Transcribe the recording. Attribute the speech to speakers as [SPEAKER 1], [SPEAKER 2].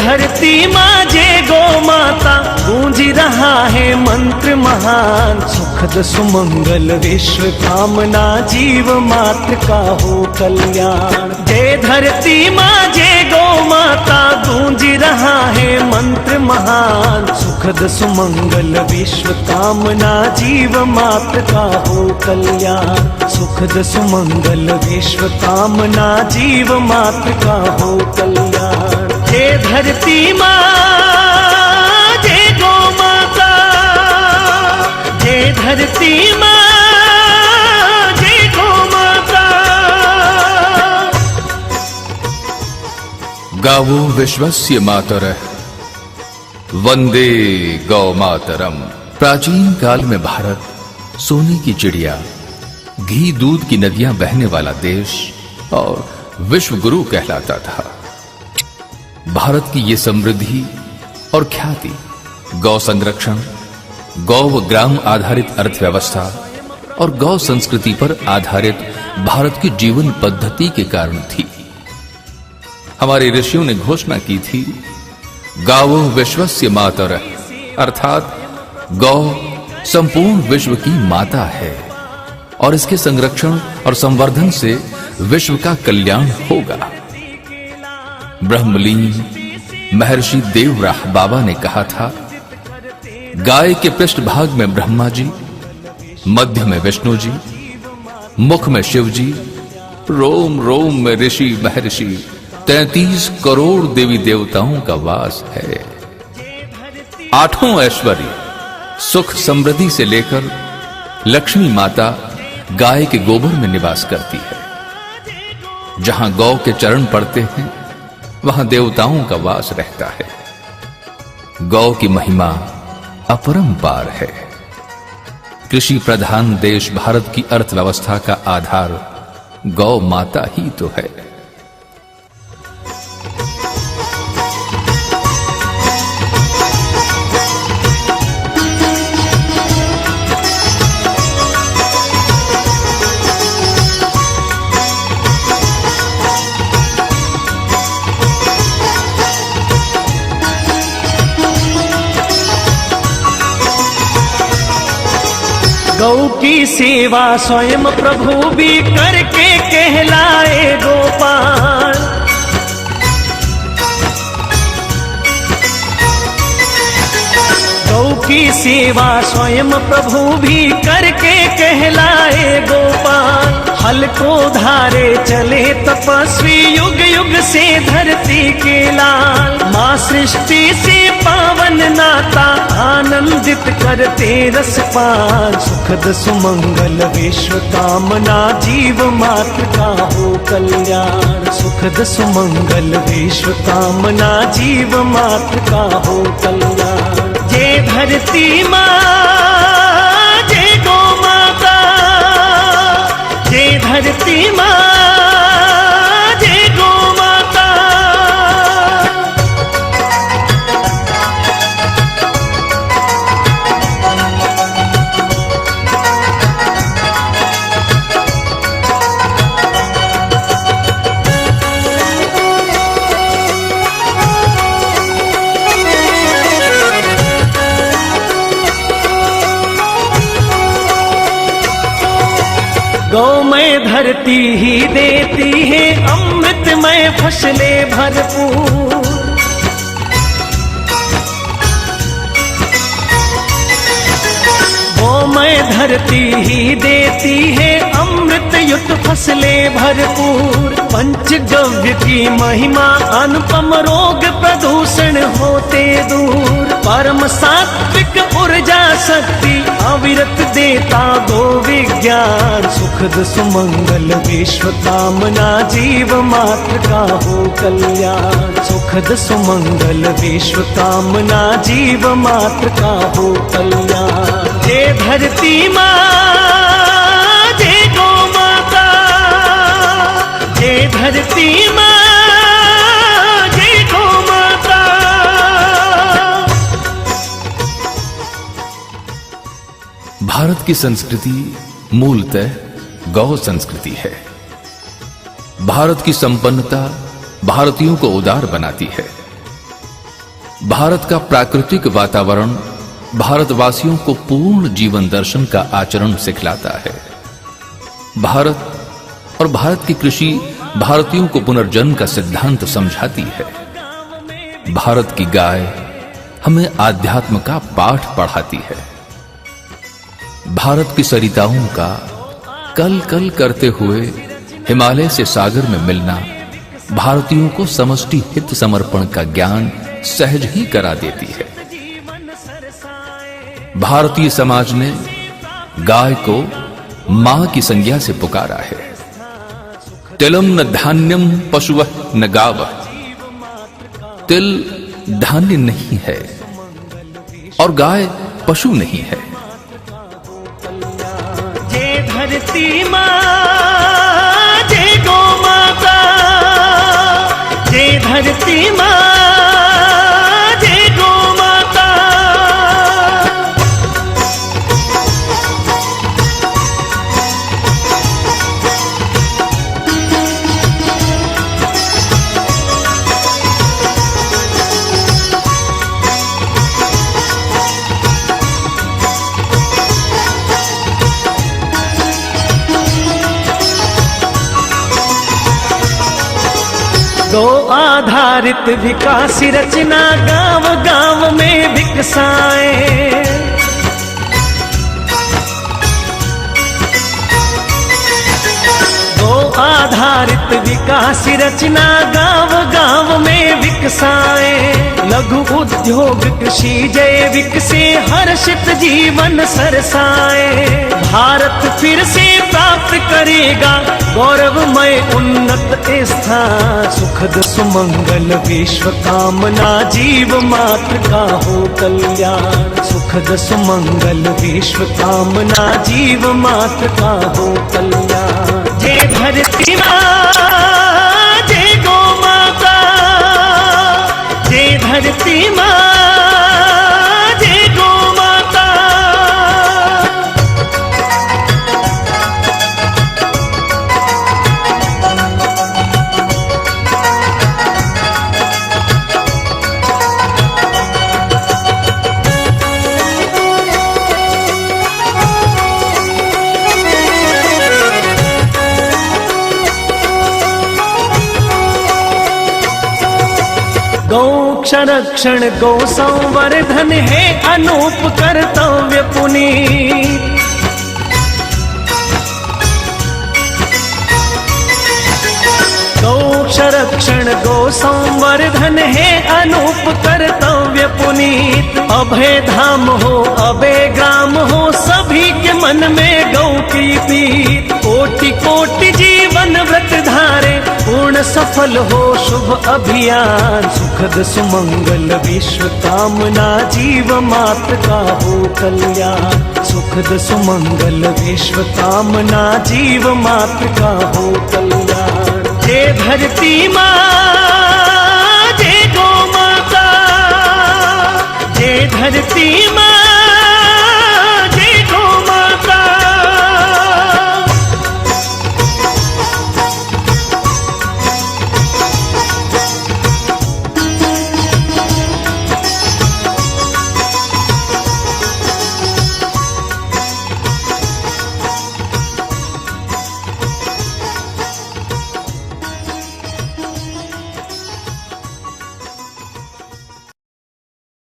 [SPEAKER 1] धरती माँ जय गौ माता, गूंज रहा है मंत्र महान। सुखद सुमंगल विश्व कामना, जीव मात्र का हो कल्याण। जय धरती माँ जय गौ माता, गूंज रहा है मंत्र महान। सुखद सुमंगल विश्व कामना, जीव मात्र का हो कल्याण। सुखद सुमंगल विश्व कामना, जीव मात्र का हो कल्याण। जय धरती माँ जय गौ माता, जय धरती माँ जय गौ माता।
[SPEAKER 2] गावो विश्वस्य मातरः, वंदे गौ मातरम। प्राचीन काल में भारत सोने की चिड़िया, घी दूध की नदियां बहने वाला देश और विश्व गुरु कहलाता था। भारत की ये समृद्धि और ख्याति गौ संरक्षण, गौ व ग्राम आधारित अर्थव्यवस्था और गौ संस्कृति पर आधारित भारत की जीवन पद्धति के कारण थी। हमारे ऋषियों ने घोषणा की थी, गावो विश्वस्य मातरः, अर्थात गौ संपूर्ण विश्व की माता है और इसके संरक्षण और संवर्धन से विश्व का कल्याण होगा। ब्रह्मलीन महर्षि देवराह बाबा ने कहा था, गाय के पृष्ठभाग में ब्रह्मा जी, मध्य में विष्णु जी, मुख में शिव जी, रोम रोम में ऋषि महर्षि, 33 करोड़ देवी देवताओं का वास है। आठों ऐश्वर्य सुख समृद्धि से लेकर लक्ष्मी माता गाय के गोबर में निवास करती है। जहां गौ के चरण पड़ते हैं वहां देवताओं का वास रहता है। गौ की महिमा अपरंपार है। कृषि प्रधान देश भारत की अर्थव्यवस्था का आधार गौ माता ही तो है।
[SPEAKER 1] गौ की सेवा स्वयं प्रभु भी करके कहलाए गोपाल। गौ की सेवा स्वयं प्रभु भी करके कहलाए गोपाल। हल को धारे चले तपस्वी युग युग से धरती के लाल। माँ सृष्टि से पावन नाता आनंदित करते रसपान। सुखद सुमंगल विश्व कामना, जीव मात्र का हो कल्याण। सुखद सुमंगल विश्व कामना, जीव मात्र का हो कल्याण। जय धरती माँ जय गौ माता, जय धरती माँ जय गौ माता। गौमय धरती ही देती है अमृतमय फसलें भरपूर। गौमय धरती ही देती है अमृतयुक्त फसलें भरपूर। पंचगव्य की महिमा अनुपम, रोग प्रदूषण होते दूर। परम सात्विक ऊर्जा शक्ति अविरत देता गो विज्ञान। सुखद सुमंगल विश्व कामना, जीव मात्र का हो कल्याण। सुखद सुमंगल विश्व कामना, जीव मात्र का हो कल्याण। जय धरती माँ जय गौ माता, जय धरती माँ जय गौ माता।
[SPEAKER 2] भारत की संस्कृति मूलतः गौ संस्कृति है। भारत की संपन्नता भारतीयों को उदार बनाती है। भारत का प्राकृतिक वातावरण भारतवासियों को पूर्ण जीवन दर्शन का आचरण सिखलाता है। भारत और भारत की कृषि भारतीयों को पुनर्जन्म का सिद्धांत समझाती है। भारत की गाय हमें आध्यात्म का पाठ पढ़ाती है। भारत की सरिताओं का कल कल करते हुए हिमालय से सागर में मिलना भारतीयों को समष्टि हित समर्पण का ज्ञान सहज ही करा देती है। भारतीय समाज ने गाय को मां की संज्ञा से पुकारा है। तिलम न धान्यम पशुवः न गावः। तिल धान्य नहीं है और गाय पशु नहीं है।
[SPEAKER 1] जय धरती मां, जय गौ माता, जय धरती मां, जय गौ माता। गौ आधारित विकास रचना गांव गांव में विकसाए। गौ आधारित विकास रचना गांव गांव में विकसाए। लघु उद्योग कृषि जैविक से हर्षित जीवन सरसाए। भारत फिर से प्राप्त करेगा गौरवमय उन्नत स्थान। सुखद सुमंगल विश्व कामना जीव मात्र का हो कल्याण। सुखद सुमंगल विश्व कामना जीव मात्र का हो कल्याण। जय धरती मां, जय गौ माता, जय धरती मां, जय गौ माता। गौ संरक्षण गौ संवर्धन है अनूप कर्तव्य पुनीत। गौ संरक्षण गौ संवर्धन है अनूप कर्तव्य पुनीत। अभय धाम हो अभय ग्राम हो सभी के मन में गौ की प्रीत। कोटि कोटि जीवन व्रत धारे पूर्ण सफल हो शुभ अभियान। सुखद सुमंगल विश्व कामना जीव मात्र का हो कल्याण। सुखद सुमंगल विश्व कामना जीव मात्र का हो कल्याण। जय धरती मां, जय गौ माता, जय धरती मां,